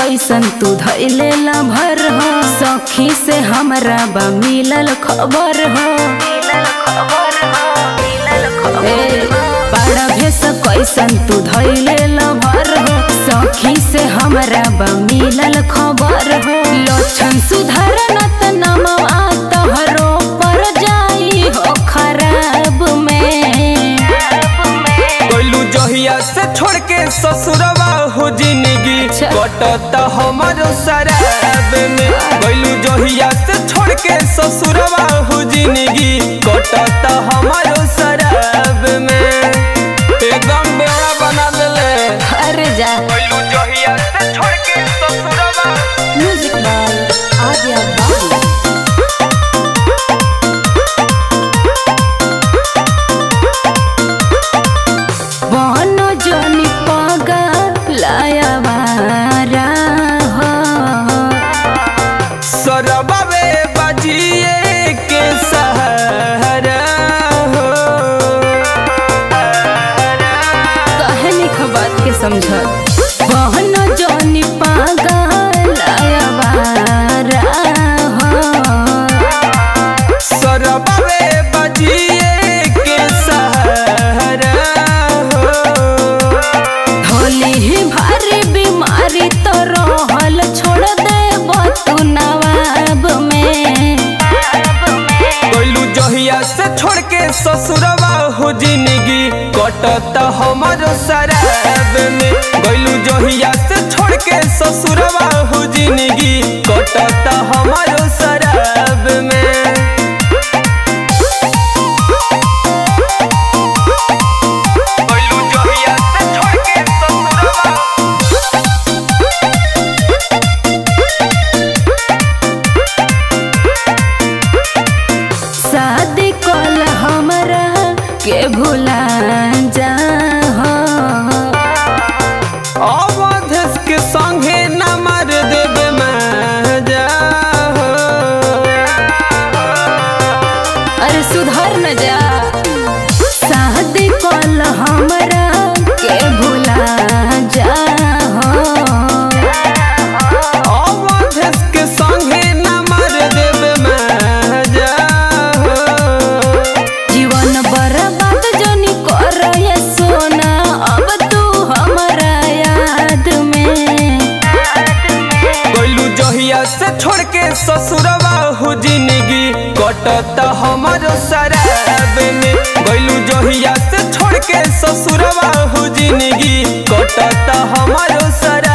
कैसन तू धैले भर हो, सखी से हमरा बा मिलल खबर हो। बड़ा भेस कैसन तू धैले भर हो, सखी से हमरा बा मिलल खबर हो। लक्षण सुधारनत नमवा तोहरो पर जाई हो खराब में। कोइलू जहिया से छोड़ के ससुरवा हो जिंदगी कटता हमारो शराब में। कोइलू जहिया से छोड़ के ससुरवा हो जिंदगी कटता हमारो शराब में। एकदम बेड़ा बना देले। अरे जा कोइलू जहिया से छोड़ के ससुरवा। म्यूजिक बाय आर्या बाबू। बनो जनी पगलाया वारा हो, सरबावे बाजिए के सहारा हो। कहनी बात के समझ। बनो जनी पगलाया वारा हो, सरबावे बाजिए के सहारा हो। होली भारी बीमारी तो रहल छोड़ दे तू नवाब में। कोइलू जहिया से छोड़ के ससुरवा हो जिंदगी कटता हमारो शराब में। कोइलू जहिया से छोड़ के ससुरवा हो जिंदगी कटता हमारो शराब में। कोइलू जहिया से छोड़ के ससुरवा। शादी कल हमरा के भुला जा हो, अवधेश के संगे न मार देवे मजा हो। अरे सुधर न जा। शादी कल हमरा के भुला जा हो, अवधेश के संगे न मार देवे मजा हो। जीवन बर्बाद जनी कर ये सोना अब तू हमरा याद में। कोइलू जहिया से छोड़ के ससुरवा हो जिंदगी कटता हमारो शराब में। कोइलू जहिया से छोड़ के ससुरवा हो जिंदगी कटता हमारो शराब।